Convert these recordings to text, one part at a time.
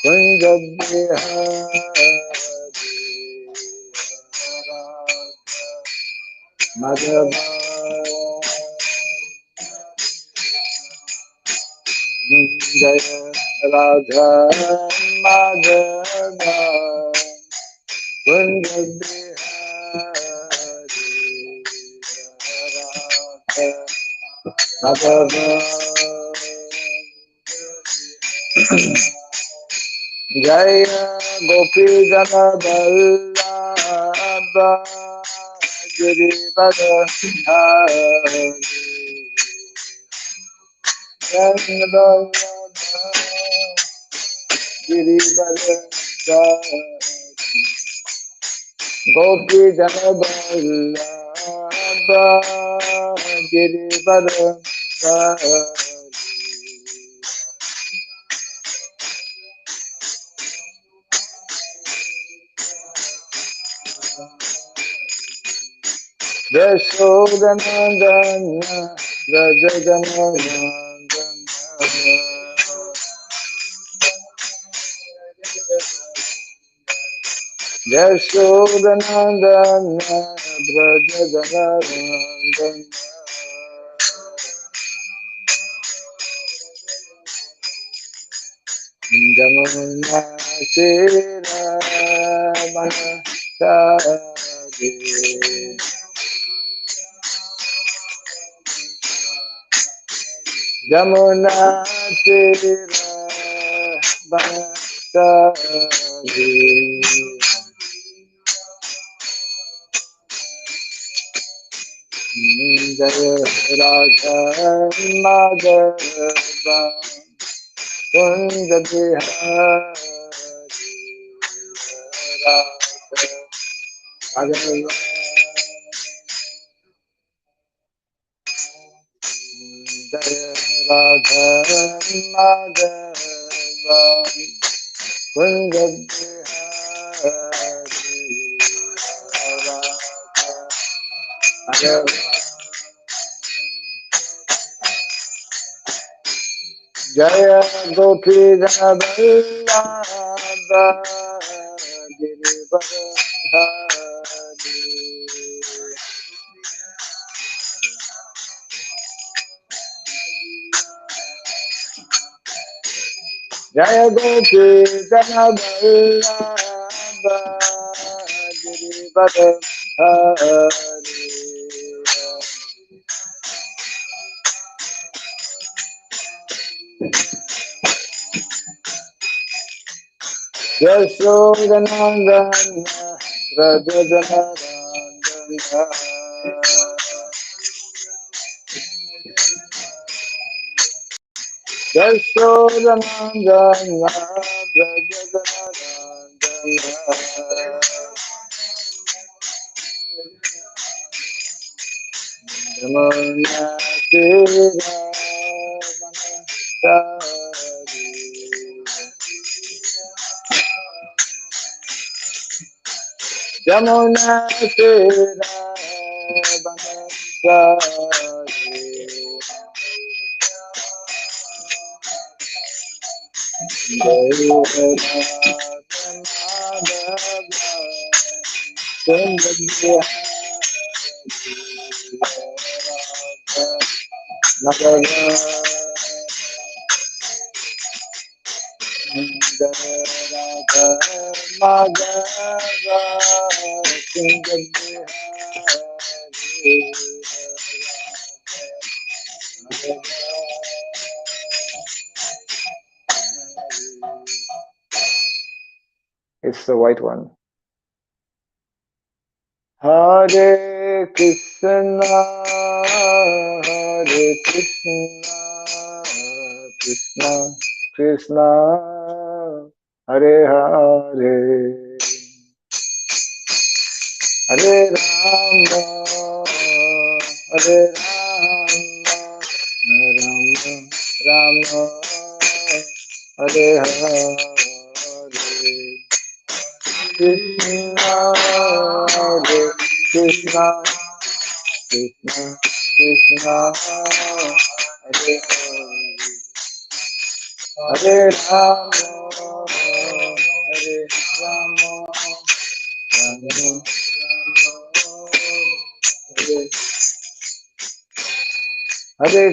Kunja Bihari Madhava Jaya Radha Madhava Kunja Bihari Madhava Jaya Gopi Jana Vallabha Girivara Hari Jana Vallabha Girivara Hari Gopi Jana Vallabha Girivara Hari Yashodanandana Rajaganandana Yashodanandana Rajaganandana Jamuna Shira Manasadi Jamuna Tira Banasari Jaya Radha Madhava Kunja Bihari Radha Madhava Jaya Radha Madhava Kunja Bihari Radha Madhava Jaya Gopi Jana Vallabha Girivara Hari Jaya Gopi Jana Vallabha Girivara Hari Yashodanandana Rajaganandana Yashodanandana Rajaganandana Jamuna Tira Manasari Jamuna Tira Banasari Jaya Radha Madhava Kunja Bihari Radha Madhava Kunja Bihari It's the white one. Hare Krishna, Hare Krishna, Krishna Krishna, Hare Hare, Hare Rama, Hare Rama, Rama Rama, Hare Hare. Krishna, Hare Krishna, Krishna Krishna, Hare Hare, Hare Rama, Hare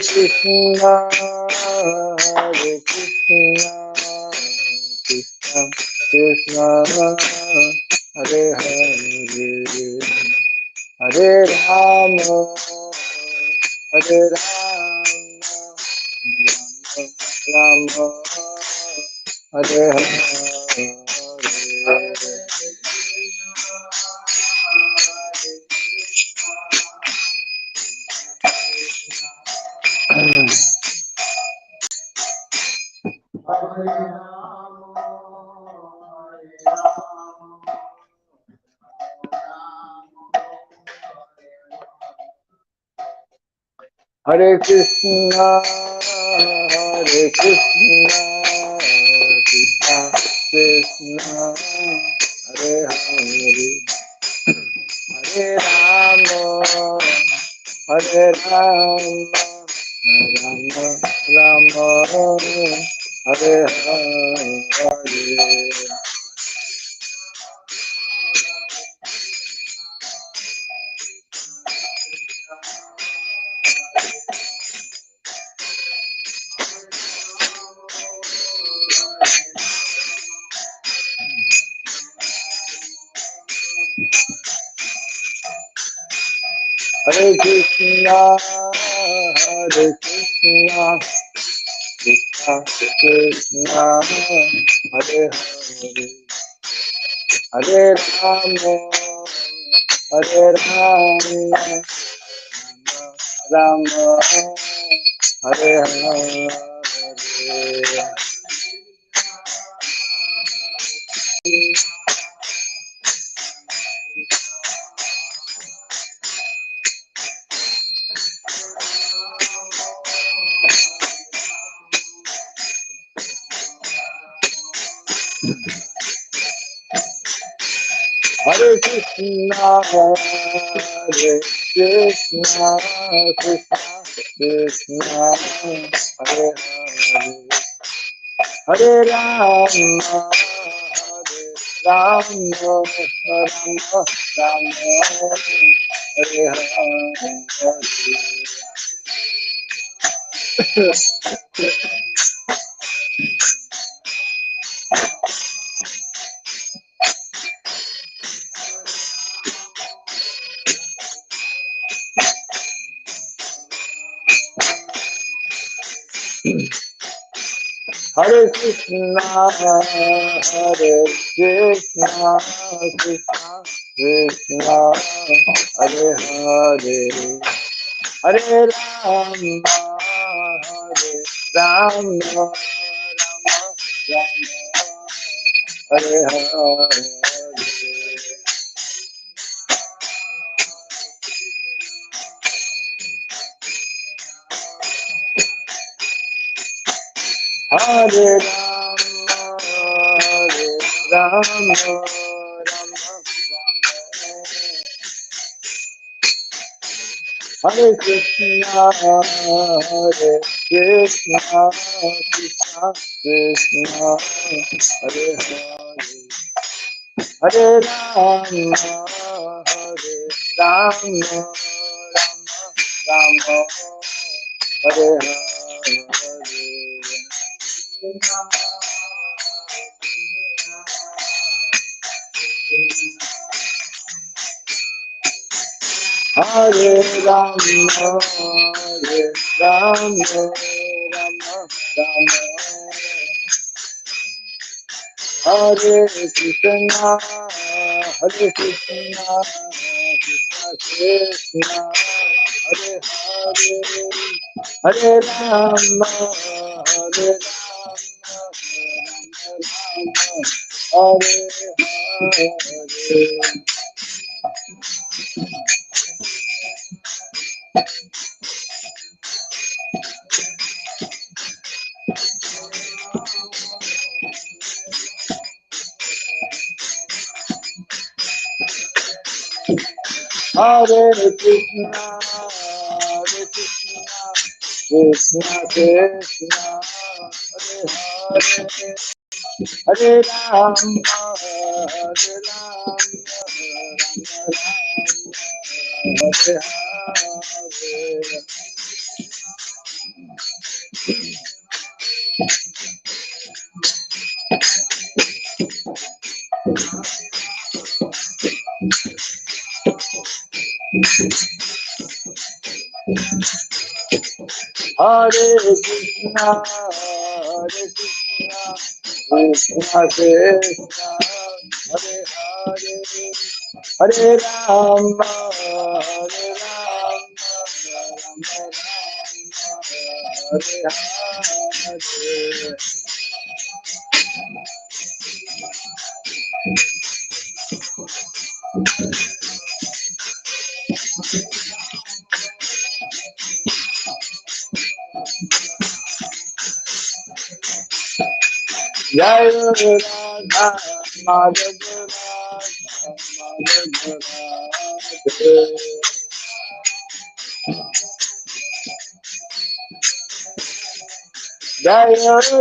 Krishna, Hare Krishna, Krishna Krishna, Hare Hare, Hare Rama, Hare Rama, Rama Hare Hare. Hare Krishna, Hare Krishna, Krishna Krishna, Hare Hare, Hare Rama, Hare Rama, Rama Rama, Hare Hare. Hare Krishna, Hare Krishna, Krishna Krishna, Hare Hare, Hare Rama, Hare Rama, Rama Hare Hare. Hare Krishna, Hare Krishna, Krishna Krishna, Hare Hare, Hare Rama, Hare Rama, Rama Rama, Hare Hare. Hare Krishna, Hare Krishna, Krishna Krishna, Hare Hare, Hare Rama, Hare Rama, Rama Rama, Hare Hare. Hare Rama, Hare Rama, Rama Rama, Hare Krishna, Hare Krishna, Krishna Krishna, Hare Hare, Hare Rama, Hare Rama, Rama Rama, Hare Hare. Hare Rama, Hare Rama, Rama Rama, Hare Krishna, Hare Krishna, Krishna Krishna, Hare Hare, Hare Rama, Hare Rama, Rama Rama, Hare Hare. Hare Krishna, Hare Krishna, Krishna Krishna, Hare Hare, Hare Rama, Hare Rama, Rama Rama, Hare Hare. Hare Krishna, Hare Krishna, Krishna Krishna, Hare Hare, Hare Rama, Hare Rama, Rama Rama, Hare Hare. Jai Radha Madhava Jai Radha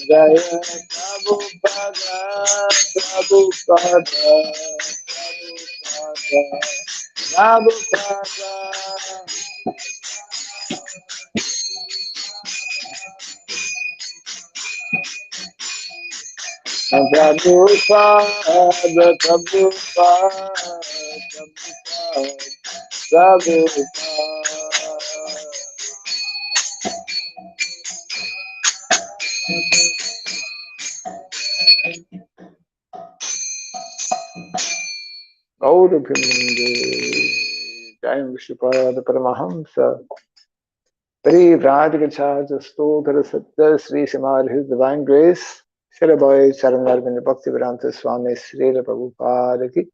Jaya Prabhupada, Prabhupada, Prabhupada, Prabhupada, Gaura Bhimanande, Jai Vishnupada Paramahamsa, Pari Vratigacharya Stotara Satya Sri Srimad His Divine Grace, Shirabai Charanarvin Bhaktivedanta Swami Srila Prabhupada Ki,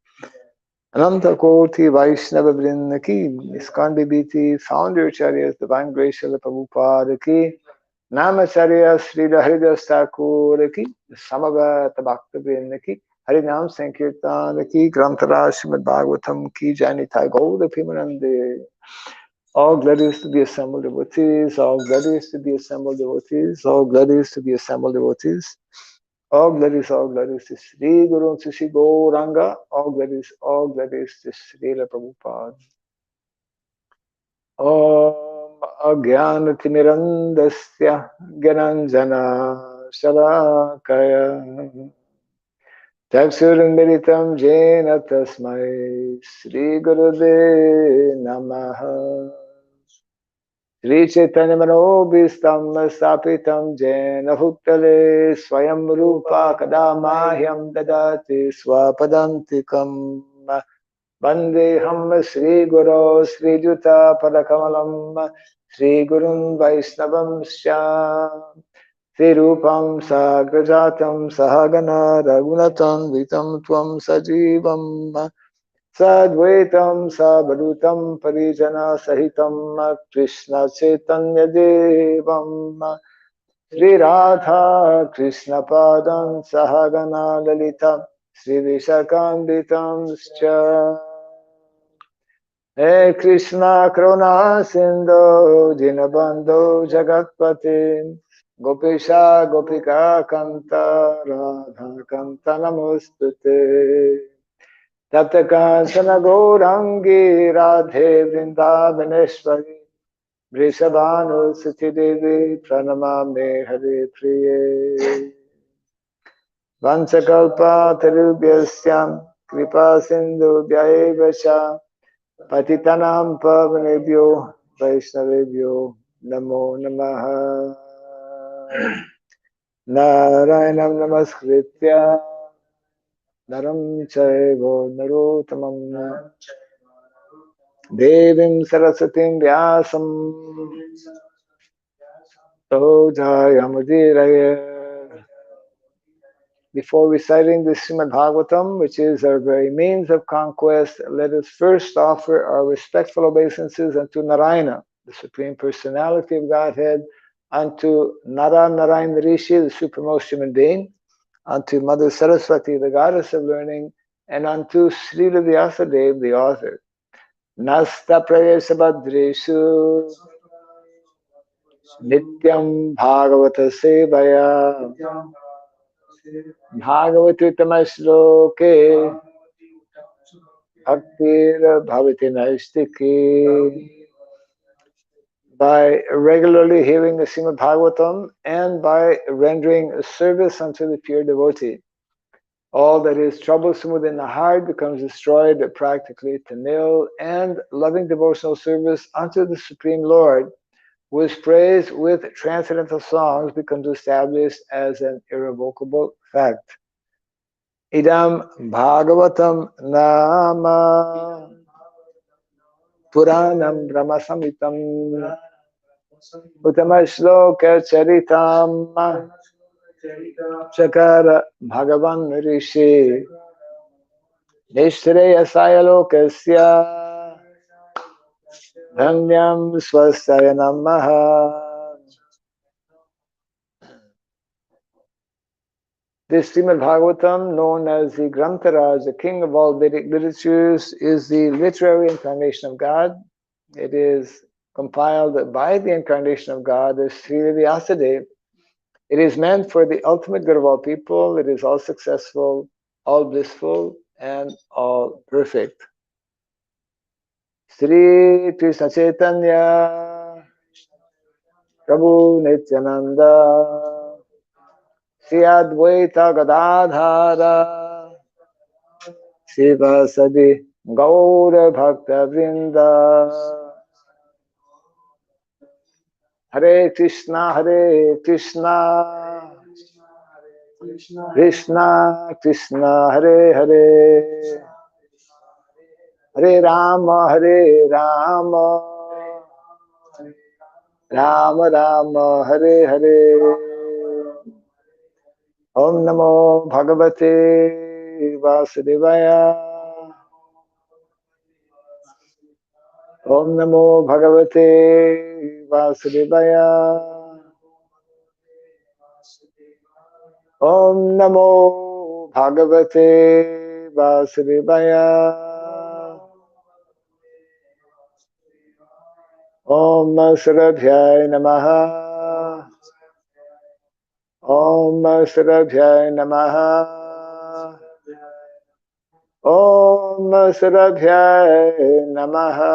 Ananta Koti Vaishnava Vrinda Ki, Iskon BBT, Founder Acharyas Divine Grace Srila Prabhupada Ki, Namacharya Srila Haridas Thakur Ki, Samavata Bhakta Vrinda Ki, Harinam Sankirtan Ki, Grantara Srimad Bhagavatam Ki, Janita Gaura Bhimanande. All glorious to be assembled devotees, all glorious to be assembled devotees, all glorious to be assembled devotees, all glorious to Sri Guru to Sri Gauranga, all glorious to Srila Prabhupada. Om Agyanatimirandasya Gyananjana Shalakaya Chakshurunmilitam Jena Tasmai Sri Gurude Namaha Sri Chaitanya Manobhistam Sapitam Jena Bhuktale Swayam Rupa Kadamahyam Dadati Swapadantikam Vandeham Sri Guru Sri Juta Padakamalam Sri Gurun Vaishnavam Sya Sri Rupam Sagrajatam Sahagana Ragunatam Vitam Tvam Sajivam Sadvaitam Sabhadutam Parijana Sahitam Krishna Chaitanya Devam Sri Radha Krishna Padam Sahagana Lalita Sri Vishakanditam Scha He Krishna Krona Sindhu Dinabandhu Jagatpati Gopisha Gopika Kanta Radha Kanta Namostute Taptakasana Gaurangi Radhe Vrindavaneshwari Vrishabhanu Suti Devi Pranamame Hare Priye Vansakalpa Tarubhyasyam Kripa Sindhu Vyayevasha Patitanam Pavanebhyo Vaishnavebhyo Namo Namaha Narayanam Namaskritya Naram Chaiva Narottamam Devim Sarasatim Vyasam Todayamudiraye. Before reciting the Srimad Bhagavatam, which is our very means of conquest, let us first offer our respectful obeisances unto Narayana, the Supreme Personality of Godhead, unto Nara Narayana Rishi, the supremmost human being, unto Mother Saraswati, the Goddess of Learning, and unto Srila Vyasadeva, the author. Nasta prayasa badreshu nityam bhagavata sevaya bhagavati tamasloke bhaktir bhavati naistiki. By regularly hearing the Srimad Bhagavatam and by rendering service unto the pure devotee, all that is troublesome within the heart becomes destroyed practically to nil, and loving devotional service unto the Supreme Lord, who is praised with transcendental songs, becomes established as an irrevocable fact. Idam Bhagavatam Nama Puranam Brahmasamitam Uttama Shloka Charitam Chakara Bhagavan Rishi Nishreyasaya Lokasya Dhanyam Swastaya Namaha. This Srimad Bhagavatam, known as the Grantaraj, the king of all Vedic literatures, is the literary incarnation of God. It is compiled by the incarnation of God as Srila Vyasadeva. It is meant for the ultimate good of all people. It is all successful, all blissful, and all perfect. Sri Krishna Chaitanya Prabhu Nityananda Sri Advaita Gadadhara Shiva Sadi Gaura Bhakta Vrinda. Hare Krishna Krishna Krishna Hare Hare Hare Rama Rama Rama Hare Hare. Om Namo Bhagavate Vasudevaya. Om Namo Bhagavate Vasudevaya. Om Namo Bhagavate Vasudevaya. Om Sarabhyaya Namaha. Om Sarabhyaya Namaha. Om Sarabhyaya Namaha.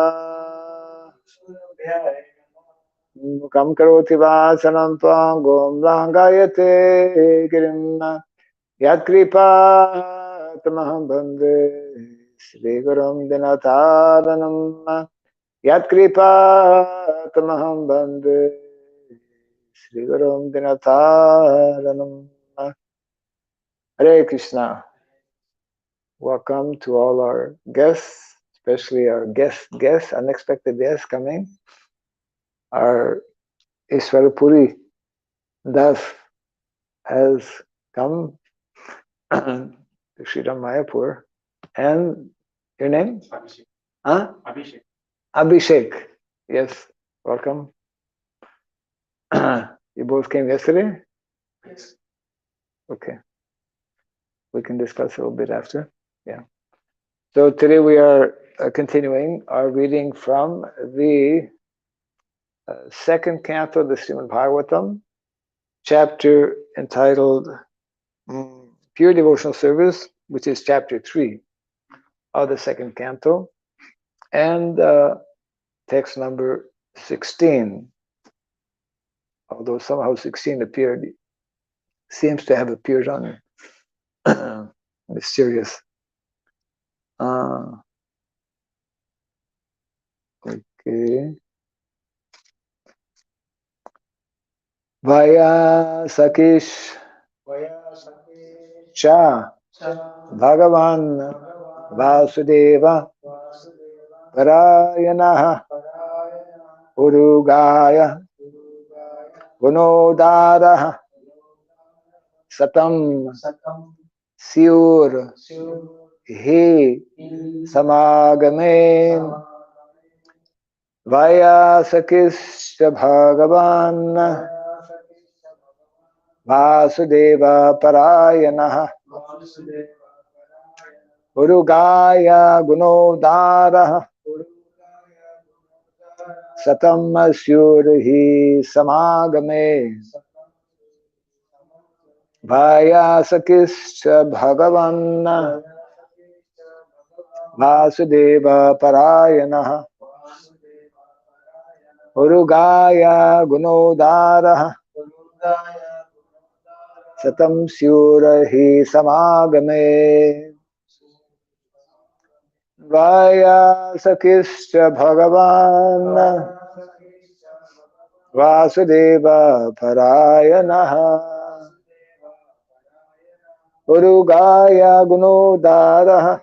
Mukam karoti vasanam tvangom langayate girim yat kripa tamaham bande Sri Gurum Dinataranam yat kripa tamaham bande Sri Gurum Dinataranam. Hare Krishna. Welcome to all our guests, especially our guests, unexpected guests coming. Our Ishwarapuri Das has come to Sridham Mayapur. And your name? Abhishek. Huh? Abhishek. Abhishek. Yes, welcome. You both came yesterday? Yes. Okay. We can discuss a little bit after. Yeah. So today we are continuing our reading from the second canto of the Srimad Bhagavatam, chapter entitled Pure Devotional Service, which is chapter 3 of the second canto, and text number 16. Although somehow 16 seems to have appeared on mysterious. Okay. Vaya Sakish Cha Bhagavan Vasudeva Parayanaha Urugaya Gunodaraha Satam Siur He Samagame Vaya Sakishta Bhagavan Vasudeva Parayanaha Urugaya Gunodara Satam Asyurhi Samagame Vayasakischa Bhagavan Vasudeva Parayana Urugaya Gunodara Satam Syurahi Samagame Vayasakischa Bhagavan Vasudeva Parayana Urugaya Gunodara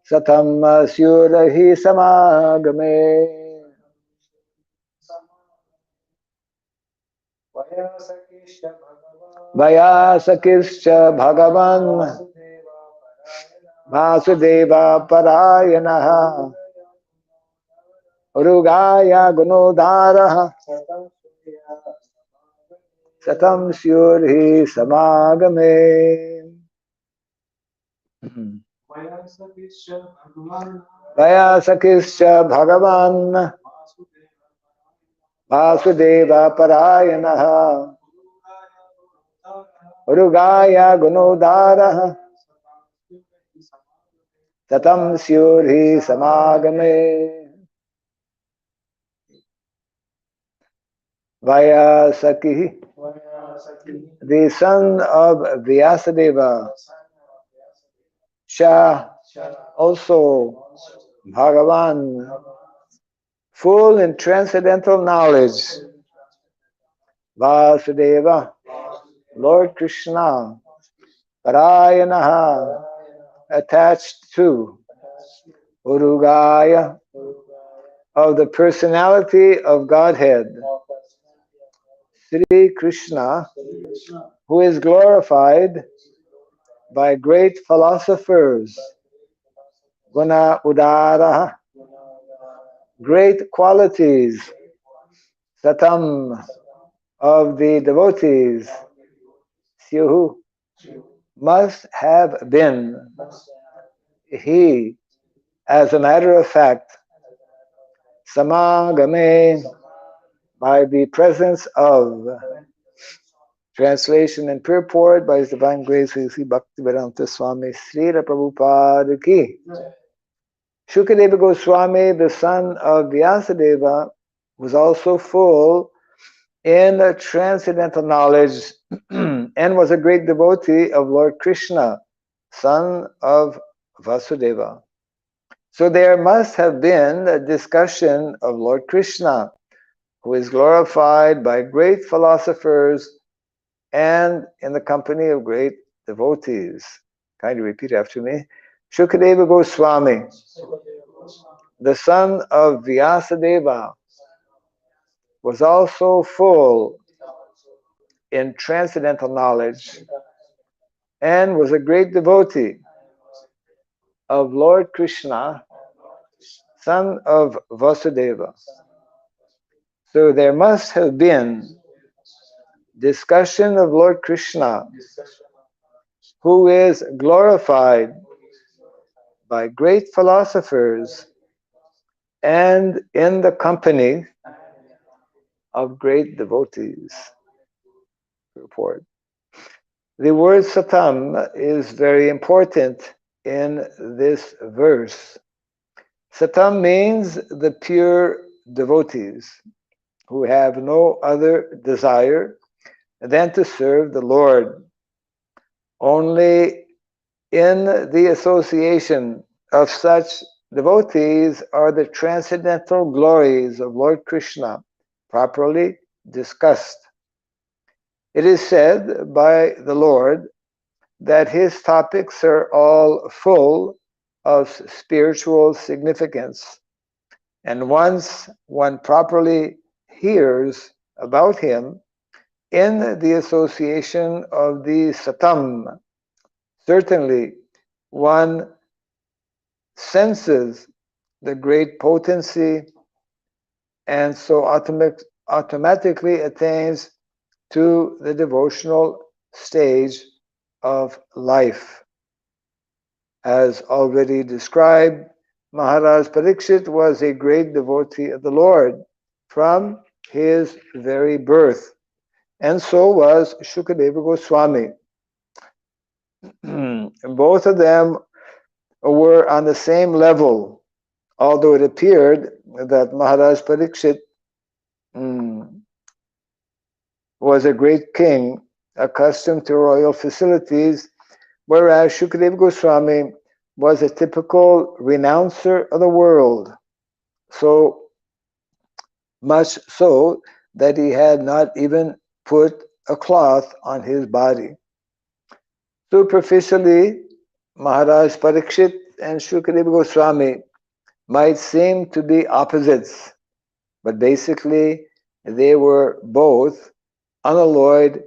Satam Asyurahi Samagame Vayasakischa Bhagavan Vasudeva Parayana Urugaya Gunodara Satam Syurhi Samagame Vayasakischa Bhagavan Vasudeva Parayana Urugaya Gunodara Satam Syurhi Samagame Vayasaki, the son of Vyasadeva, Sha, also Bhagavan, full in transcendental knowledge, Vasudeva, Lord Krishna, Parayanaha, attached to, Urugaya, of the personality of Godhead, Sri Krishna, who is glorified by great philosophers, Guna Udara, great qualities, Satam, of the devotees, Syuhu, must have been. He, as a matter of fact, Samagame, by the presence of. Translation and purport by His Divine Grace Sri Bhaktivedanta Swami Srila Prabhupada Ki. Shukadeva Goswami, the son of Vyasadeva, was also full in transcendental knowledge and was a great devotee of Lord Krishna, son of Vasudeva. So there must have been a discussion of Lord Krishna, who is glorified by great philosophers and in the company of great devotees. Kindly repeat after me. Shukadeva Goswami, the son of Vyasadeva, was also full in transcendental knowledge and was a great devotee of Lord Krishna, son of Vasudeva. So there must have been discussion of Lord Krishna, who is glorified by great philosophers and in the company of great devotees. Report. The word satam is very important in this verse. Satam means the pure devotees who have no other desire than to serve the Lord. Only in the association of such devotees are the transcendental glories of Lord Krishna properly discussed. It is said by the Lord that his topics are all full of spiritual significance, and once one properly hears about him in the association of the satam, certainly one senses the great potency and so automatically attains to the devotional stage of life. As already described, Maharaj Parikshit was a great devotee of the Lord from his very birth, and so was Shukadeva Goswami. Both of them were on the same level, although it appeared that Maharaj Parikshit was a great king accustomed to royal facilities, whereas Shukadeva Goswami was a typical renouncer of the world, so much so that he had not even put a cloth on his body. Superficially, Maharaj Parikshit and Shukadeva Goswami might seem to be opposites, but basically they were both unalloyed,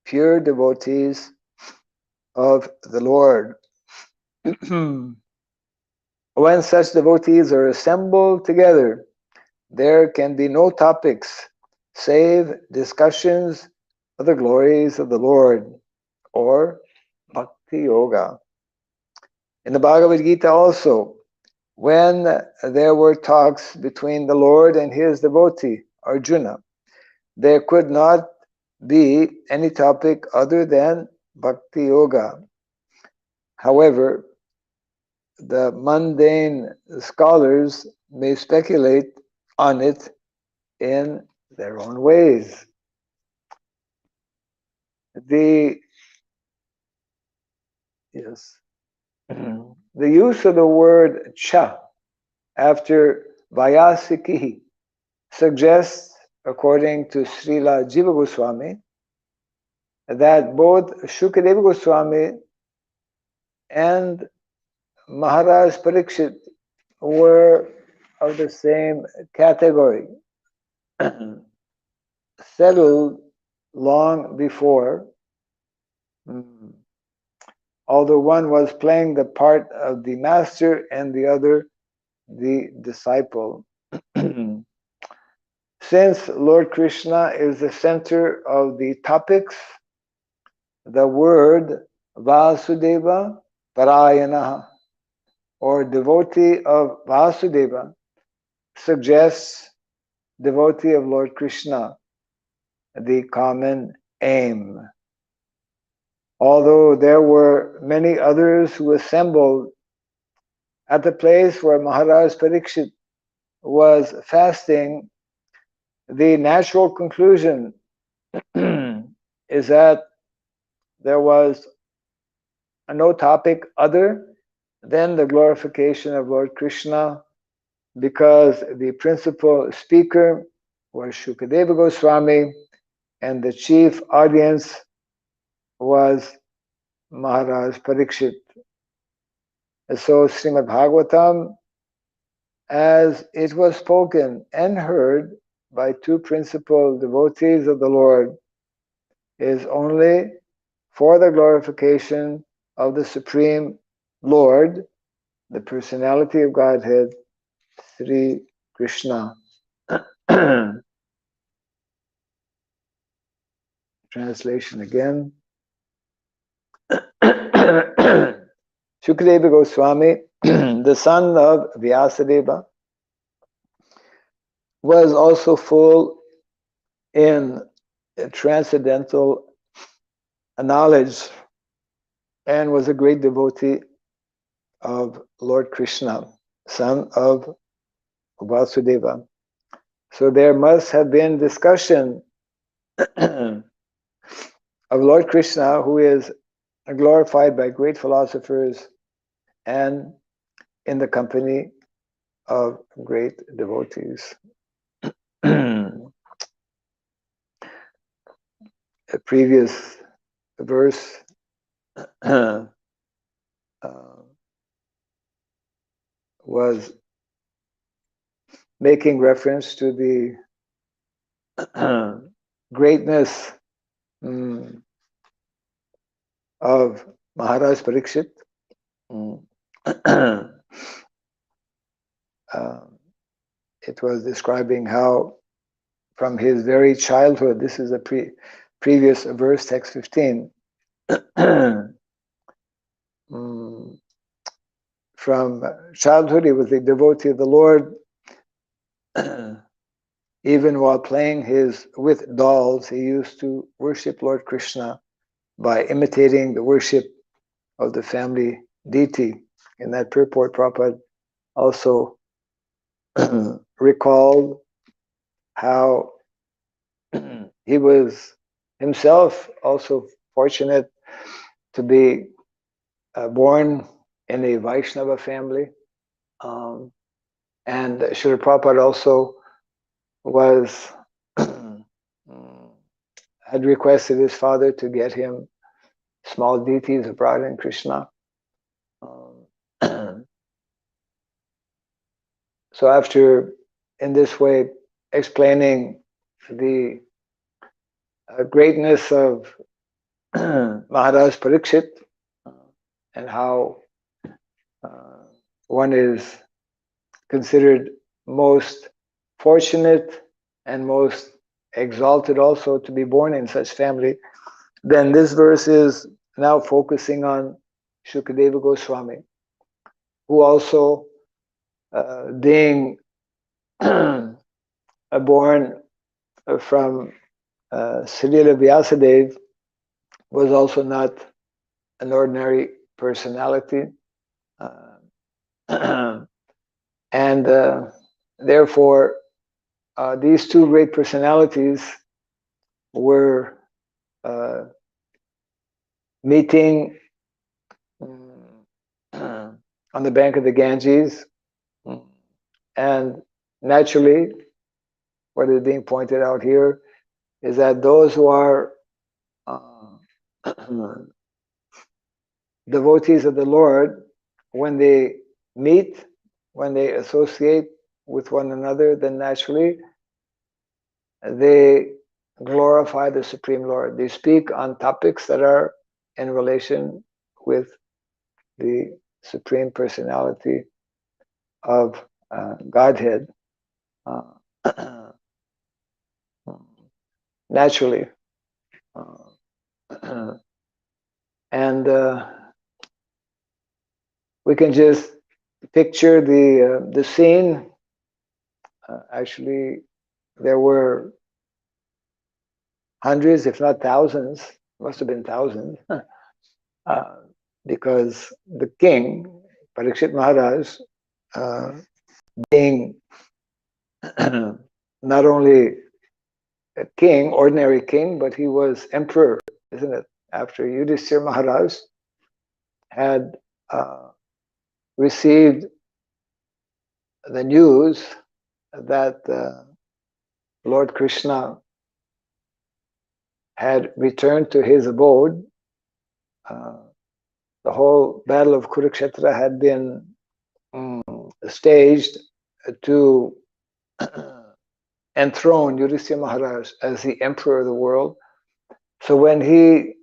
pure devotees of the Lord. When such devotees are assembled together, there can be no topics save discussions of the glories of the Lord, or Bhakti Yoga. In the Bhagavad Gita also, when there were talks between the Lord and his devotee, Arjuna, there could not be any topic other than Bhakti Yoga. However, the mundane scholars may speculate on it in their own ways. The use of the word cha after Vayasiki suggests, according to Srila Jiva Goswami, that both Shukadeva Goswami and Maharaj Parikshit were of the same category, settled long before, although one was playing the part of the master and the other the disciple. Since Lord Krishna is the center of the topics, the word Vasudeva Parayana, or devotee of Vasudeva, suggests devotee of Lord Krishna, the common aim. Although there were many others who assembled at the place where Maharaj Parikshit was fasting, the natural conclusion is that there was no topic other than the glorification of Lord Krishna, because the principal speaker was Shukadeva Goswami and the chief audience was Maharaj Parikshit. And so Srimad Bhagavatam, as it was spoken and heard by two principal devotees of the Lord, is only for the glorification of the Supreme Lord, the personality of Godhead, Sri Krishna. Translation again. Shukadeva Goswami, the son of Vyasadeva, was also full in transcendental knowledge and was a great devotee of Lord Krishna, son of Vasudeva. So there must have been discussion of Lord Krishna, who is glorified by great philosophers and in the company of great devotees. A previous verse was making reference to the greatness of Maharaj Parikshit. It was describing how from his very childhood, this is a previous verse, text 15, from childhood, he was a devotee of the Lord. Even while playing with dolls, he used to worship Lord Krishna by imitating the worship of the family deity. In that purport, Prabhupada also recalled how he was himself also fortunate to be born in a Vaishnava family. And Srila Prabhupada also was had requested his father to get him small deities of Radha and Krishna. So after, in this way, explaining the greatness of Maharaj Parikshit and how one is considered most fortunate and most exalted also to be born in such family, then this verse is now focusing on Shukadeva Goswami, who also, being born from Srila Vyasadeva, was also not an ordinary personality. And therefore, these two great personalities were meeting on the bank of the Ganges. And naturally, what is being pointed out here is that those who are devotees of the Lord, when they meet, when they associate with one another, then naturally they glorify the Supreme Lord. They speak on topics that are in relation with the Supreme Personality of Godhead. Naturally. And we can just picture the scene. Actually, there were hundreds, if not thousands, must have been thousands, because the king, Parikshit Maharaj, being not only a king, ordinary king, but he was emperor, isn't it? After Yudhishthira Maharaj had received the news that Lord Krishna had returned to his abode, the whole battle of Kurukshetra had been staged to enthrone Yudhishthira Maharaj as the emperor of the world. So when he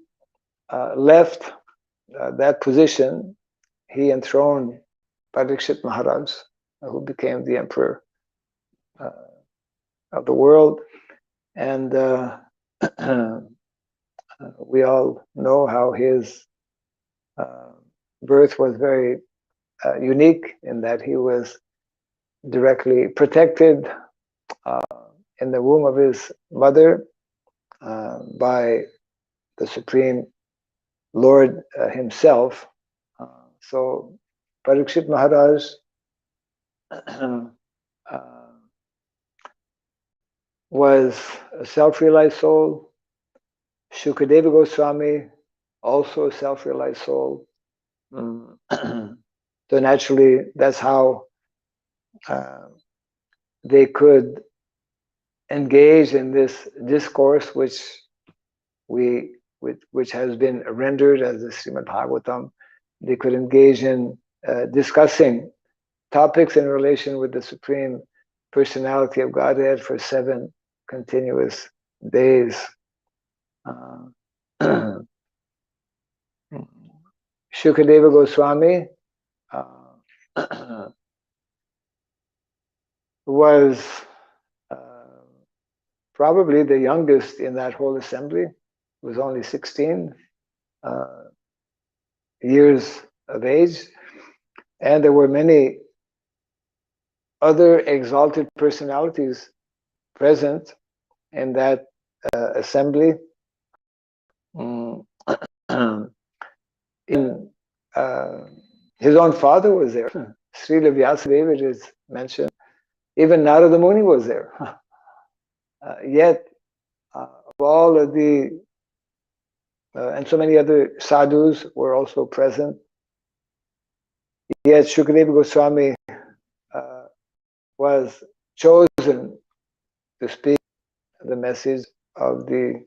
left that position, he enthroned Parikshit Maharaj, who became the emperor of the world. And we all know how his birth was very unique in that he was directly protected in the womb of his mother by the Supreme Lord himself. So Parikshit Maharaj was a self-realized soul. Shukadeva Goswami, also a self-realized soul. So naturally, that's how they could engage in this discourse, which has been rendered as the Srimad Bhagavatam. They could engage in discussing topics in relation with the Supreme Personality of Godhead for 7 continuous days. Shukadeva Goswami was probably the youngest in that whole assembly. He was only 16 years of age. And there were many other exalted personalities present in that assembly. In his own father was there. Srila Vyasadeva, it is mentioned. Even Narada Muni was there. Yet, of all of the, and so many other sadhus were also present. Yet Shukadeva Goswami was chosen to speak the message of the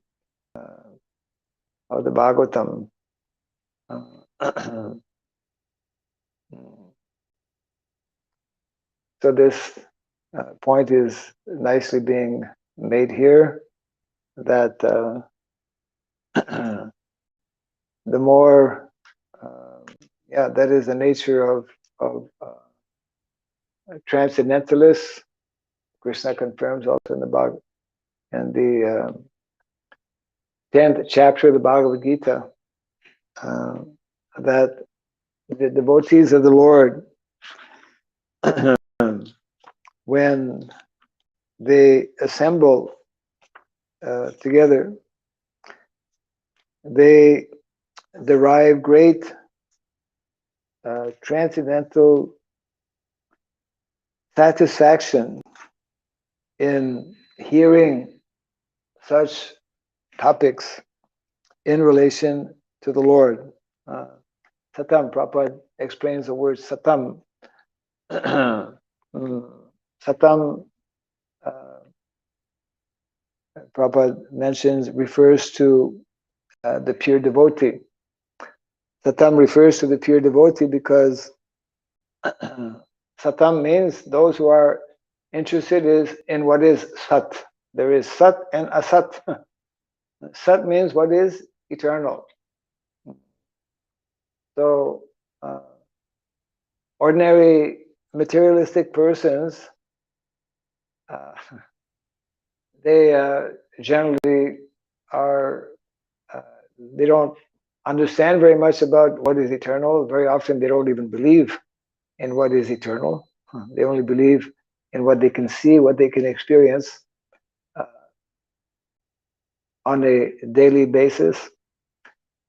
Bhagavatam. So this point is nicely being made here, that the more, that is the nature of transcendentalists. Krishna confirms also in the Bhagavad, in the 10th chapter of the Bhagavad Gita, that the devotees of the Lord, when they assemble together, they derive great transcendental satisfaction in hearing such topics in relation to the Lord. Satam, Prabhupada explains the word satam. Satam, Prabhupada mentions, refers to the pure devotee. Satam refers to the pure devotee because satam means those who are interested in what is sat. There is sat and asat. Sat means what is eternal. So, ordinary materialistic persons, they generally are, they don't understand very much about what is eternal. Very often they don't even believe in what is eternal. They only believe in what they can see, what they can experience on a daily basis.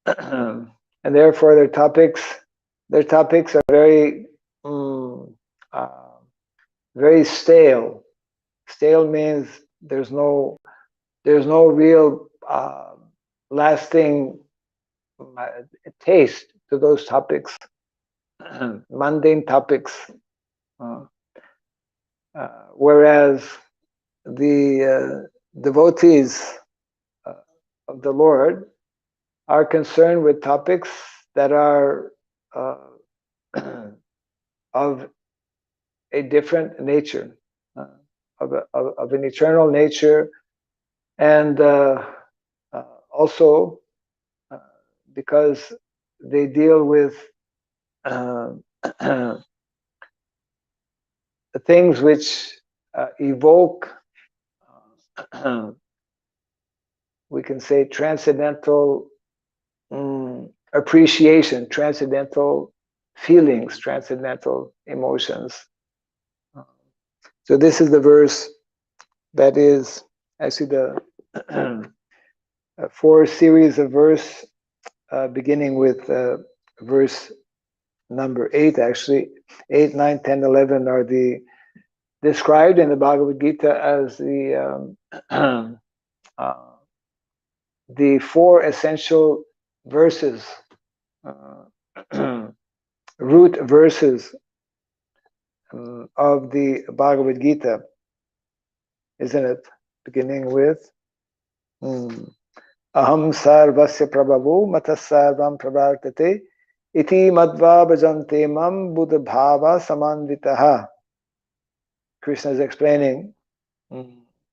And therefore their topics are very very stale. Stale means there's no real lasting taste to those topics. Mundane topics. Whereas the devotees of the Lord are concerned with topics that are of a different nature, of an eternal nature, and also because they deal with things which evoke, we can say, transcendental appreciation, transcendental feelings, transcendental emotions. So this is the verse that is actually the 4 series of verse beginning with verse number 8, actually. 8, 9, 10, 11 are described in the Bhagavad Gita as the 4 essential verses, root verses of the Bhagavad Gita, isn't it? Beginning with Aham sarvasya prabhavo matas sarvam pravartate iti madva bhajante mam buddha bhava samanvitaha. Krishna is explaining,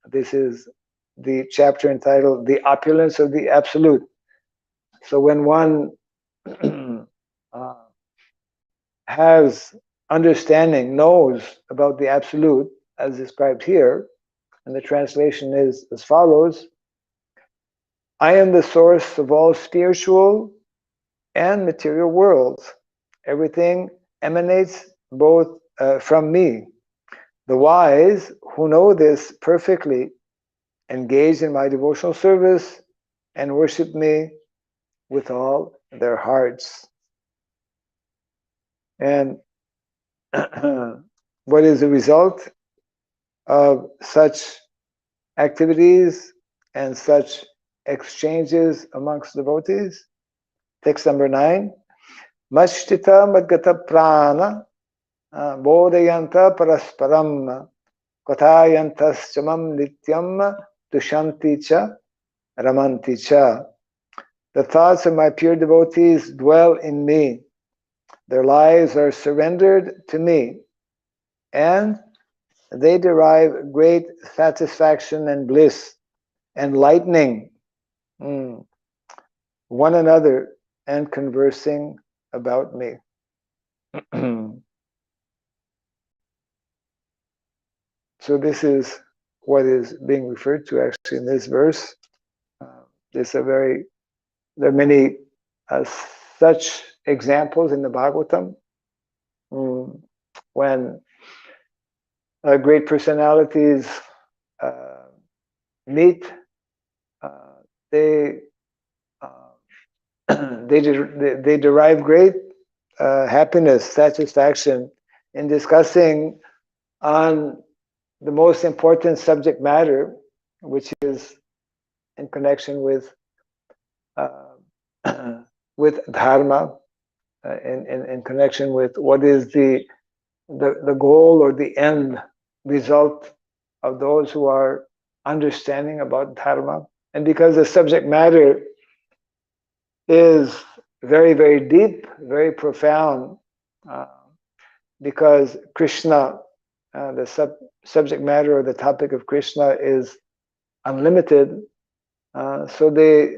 this is the chapter entitled The Opulence of the Absolute. So when one has understanding, knows about the Absolute, as described here, and the translation is as follows: I am the source of all spiritual and material worlds. Everything emanates both from me. The wise who know this perfectly engage in my devotional service and worship me with all their hearts. And what is the result of such activities and such exchanges amongst devotees? Text number 9. Mashtita madgata prana bodhayanta parasparam kathayantas chamam nityam dushanti cha ramanti cha. The thoughts of my pure devotees dwell in me. Their lives are surrendered to me, and they derive great satisfaction and bliss, enlightening one another and conversing about me. So this is what is being referred to actually in this verse. There are many such examples in the Bhagavatam when great personalities meet. They they derive great happiness, satisfaction in discussing on the most important subject matter, which is in connection with with dharma, in connection with what is the goal or the end result of those who are understanding about dharma. And because the subject matter is very, very deep, very profound, because Krishna, the subject matter or the topic of Krishna is unlimited, so they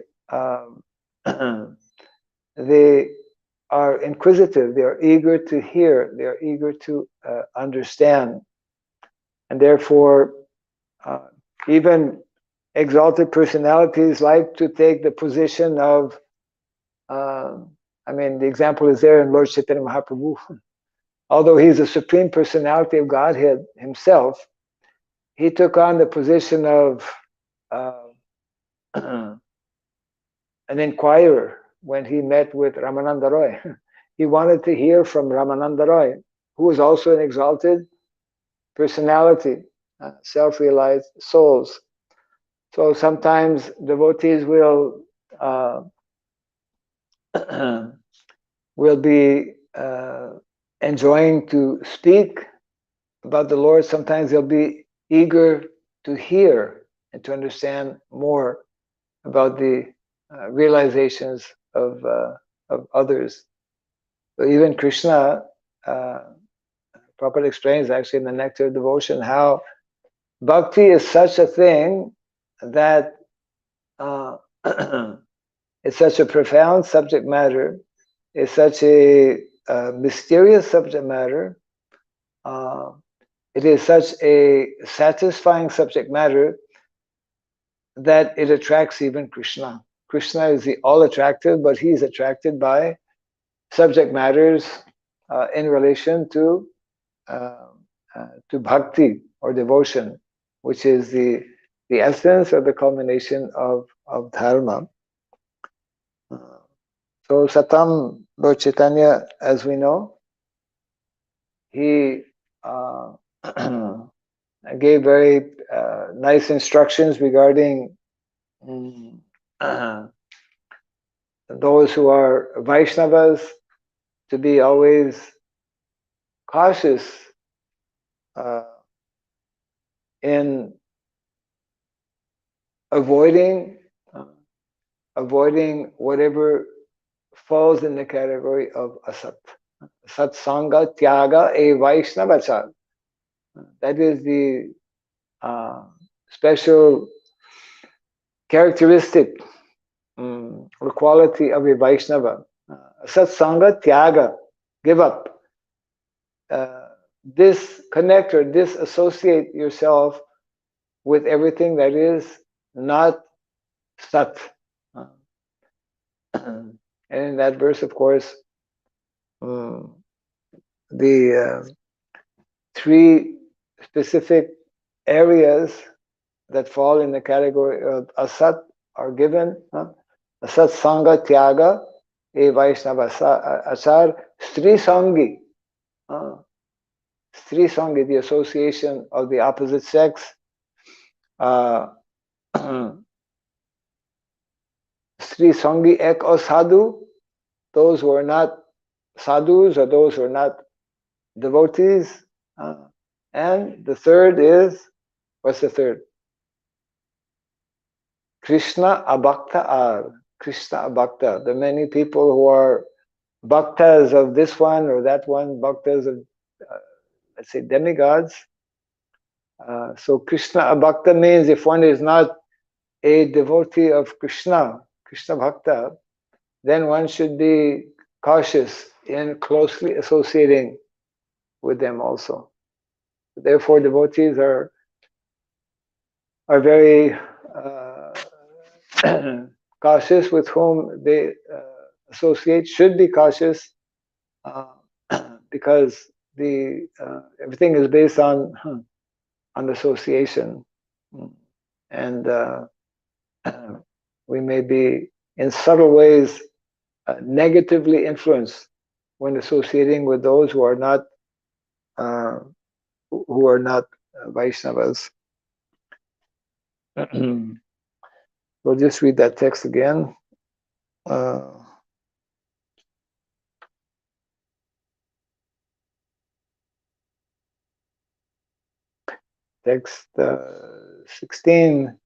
are inquisitive, they are eager to hear, they are eager to understand. And therefore, even exalted personalities like to take the position of, the example is there in Lord Chaitanya Mahaprabhu. Although he's the Supreme Personality of Godhead himself, he took on the position of an inquirer when he met with Ramananda Roy. He wanted to hear from Ramananda Roy, who was also an exalted personality, self-realized souls. So sometimes devotees will be enjoying to speak about the Lord. Sometimes they'll be eager to hear and to understand more about the realizations of others. So even Krishna, Prabhupada explains actually in the Nectar of Devotion how bhakti is such a thing that it's such a profound subject matter, it's such a mysterious subject matter, it is such a satisfying subject matter that it attracts even Krishna. Krishna is the all-attractive, but he is attracted by subject matters in relation to bhakti or devotion, which is the essence or the culmination of dharma. So Satam Lord Chaitanya, as we know, he gave very nice instructions regarding those who are Vaishnavas to be always cautious in avoiding whatever falls in the category of asat. Satsanga tyaga e Vaishnavacha. That is the special characteristic or quality of a Vaishnava. Satsanga tyaga, give up. Disconnect or disassociate yourself with everything that is not sat. And in that verse, of course, the three specific areas that fall in the category of asat are given. Asat sanga tyaga, e vaishnava achar, stri sangi. Stri sangi, the association of the opposite sex. Stri sangi ek sadhu, those who are not sadhus or those who are not devotees. And the third is, what's the third? Krishna abhakta ar. Krishna abhakta. The many people who are bhaktas of this one or that one, bhaktas of, let's say, demigods. So Krishna abhakta means if one is not a devotee of Krishna, Krishna bhakta, then one should be cautious in closely associating with them also. Therefore, devotees are very cautious with whom they associate, should be cautious, because the everything is based on association, and we may be in subtle ways negatively influenced when associating with those who are not Vaishnavas. We'll just read that text again. Text 16.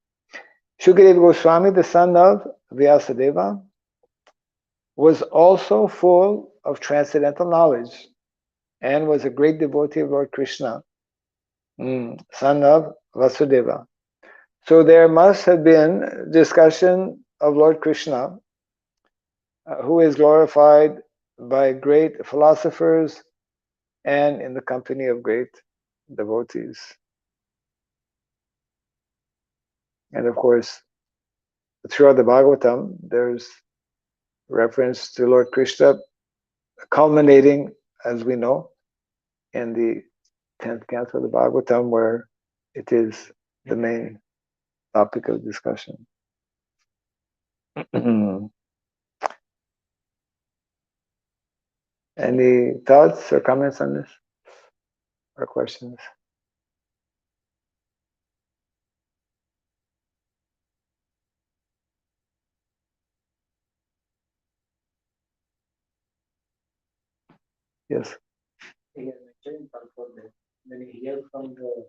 Shukadeva Goswami, the son of Vyasadeva, was also full of transcendental knowledge and was a great devotee of Lord Krishna, son of Vasudeva. So there must have been discussion of Lord Krishna, who is glorified by great philosophers and in the company of great devotees. And of course, throughout the Bhagavatam, there's reference to Lord Krishna, culminating, as we know, in the 10th canto of the Bhagavatam, where it is the main topic of discussion. Any thoughts or comments on this, or questions? Yes. He has mentioned before that when he hears from the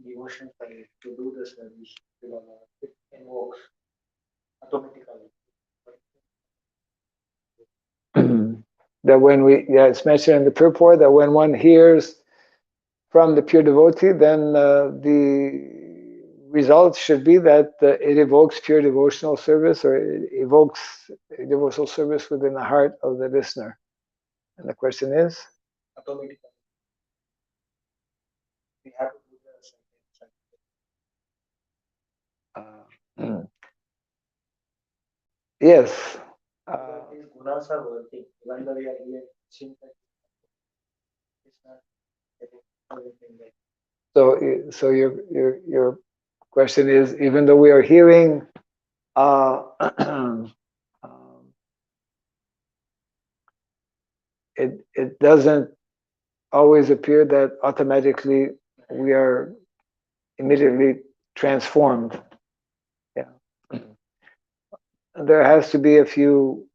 devotion side to do the service, it invokes automatically. That when it's mentioned in the purport that when one hears from the pure devotee, then the result should be that it evokes pure devotional service, or it evokes devotional service within the heart of the listener. And the question is? Automatically. We have to do the yes. These gunas are working. Even though we are here, seems like it's not everything like. So your question is, even though we are hearing, it doesn't always appear that automatically we are immediately transformed. Yeah, there has to be a few.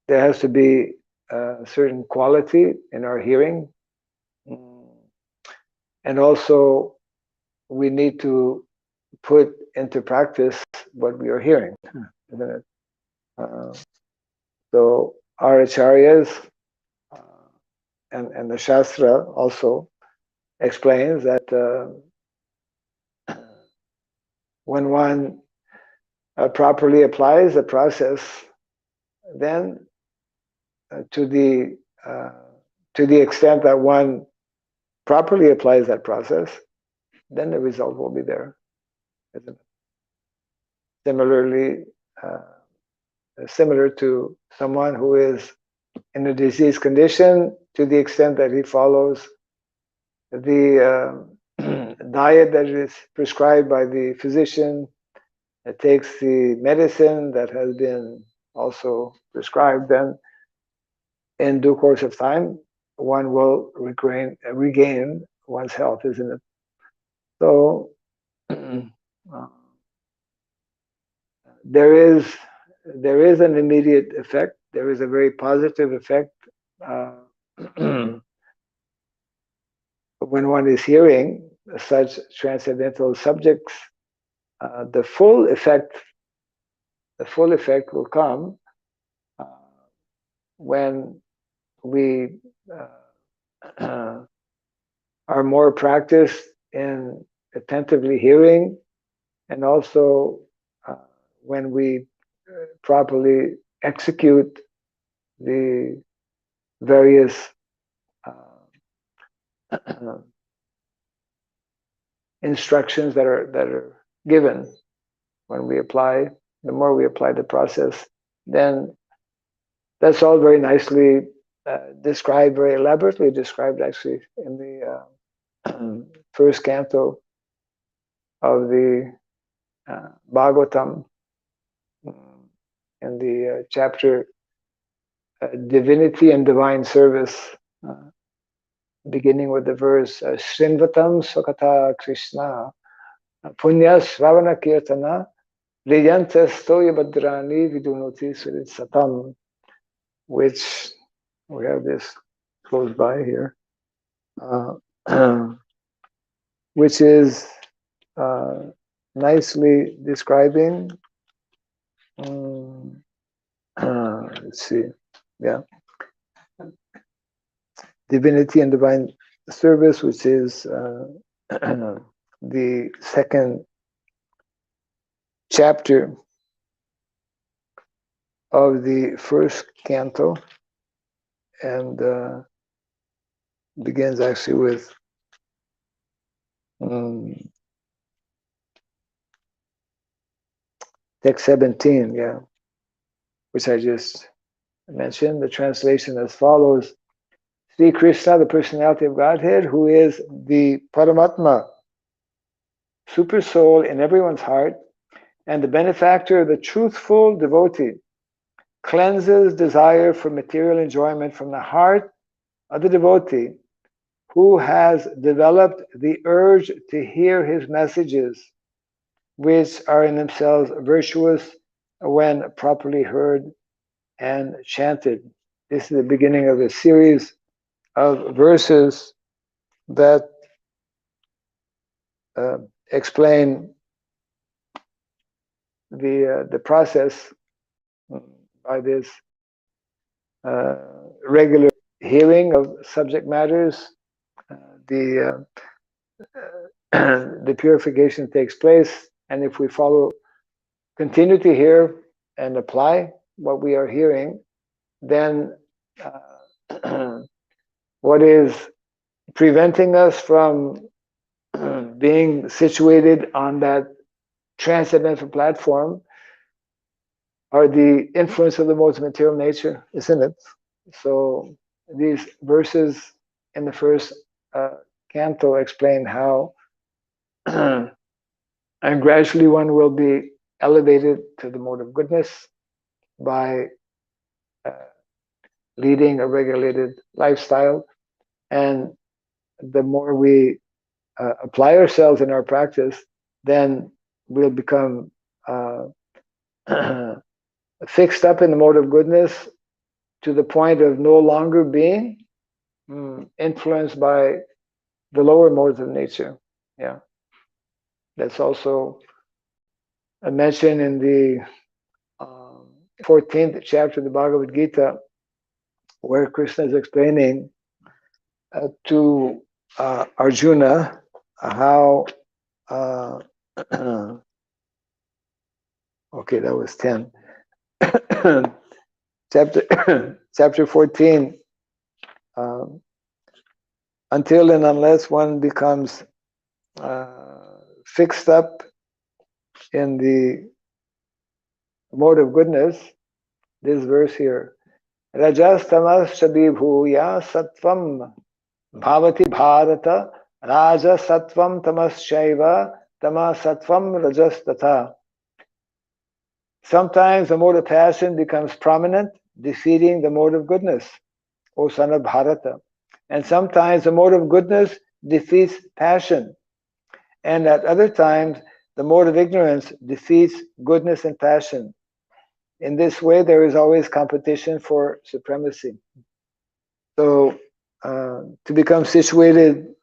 There has to be a certain quality in our hearing, and also we need to put into practice what we are hearing, isn't it? So our acharyas and the Shastra also explains that when one properly applies the process, then to the extent that one properly applies that process, then the result will be there, isn't it? Similarly, similar to someone who is in a disease condition, to the extent that he follows the diet that is prescribed by the physician, takes the medicine that has been also prescribed, then in due course of time, one will regain one's health, isn't it? So there is an immediate effect. There is a very positive effect when one is hearing such transcendental subjects. The full effect will come when we are more practiced in attentively hearing, and also when we properly execute the various instructions that are given. When we apply, the more we apply the process, then that's all very nicely described, very elaborately described, actually, in the first canto of the Bhagavatam, in the chapter Divinity and Divine Service, beginning with the verse Srinvatam Sukata Krishna Punya Sravana Kirtana Riyantas Toya Badrani Vidunoti Surit Satam, which we have this close by here, which is nicely describing, let's see, yeah, Divinity and Divine Service, which is the second chapter of the first canto, and begins actually with text 17, yeah, which I just mentioned. The translation as follows: Sri Krishna, the personality of Godhead, who is the Paramatma, super soul in everyone's heart, and the benefactor of the truthful devotee, cleanses desire for material enjoyment from the heart of the devotee who has developed the urge to hear his messages, which are in themselves virtuous when properly heard and chanted. This is the beginning of a series of verses that explain the process by this regular hearing of subject matters. The purification takes place, and if we continue to hear and apply what we are hearing, then what is preventing us from being situated on that transcendental platform are the influence of the modes of material nature, isn't it? So these verses in the first canto explain how and gradually one will be elevated to the mode of goodness by leading a regulated lifestyle. And the more we apply ourselves in our practice, then we'll become fixed up in the mode of goodness to the point of no longer being influenced by the lower modes of nature. Yeah, that's also a mention in the 14th chapter of the Bhagavad Gita, where Krishna is explaining to Arjuna how okay, that was 10. chapter 14, until and unless one becomes fixed up in the mode of goodness, this verse here. Rajas tamascha vibhuya sattvam bhavati bharata raja sattvam tamaschaiva tama sattvam rajas tatha. Sometimes the mode of passion becomes prominent, defeating the mode of goodness, O son of Bharata. And sometimes the mode of goodness defeats passion. And at other times, the mode of ignorance defeats goodness and passion. In this way, there is always competition for supremacy. So, to become situated,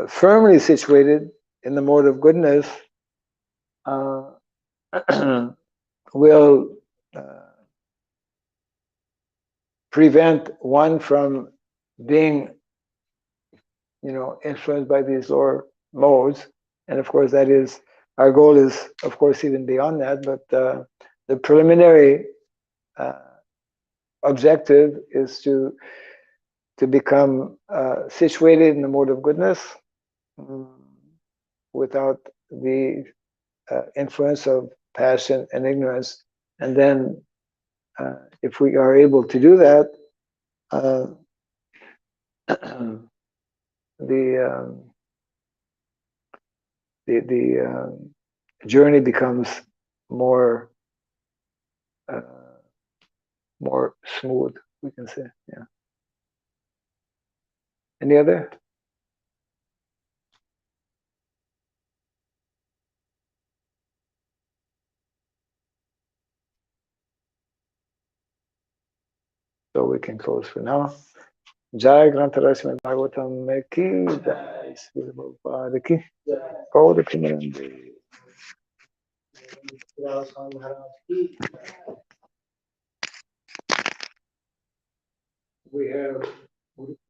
firmly situated in the mode of goodness, will prevent one from being, influenced by these lower modes. And of course, that is our goal is, of course, even beyond that. But the preliminary objective is to become situated in the mode of goodness without the influence of passion and ignorance. And then, if we are able to do that, the journey becomes more more smooth, we can say. Yeah. Any other? So we can close for now. Jai Grantara Srimad Bhagavatam Mein Ki Jai Sri Prabhupada Ki Gaur Premanande. We have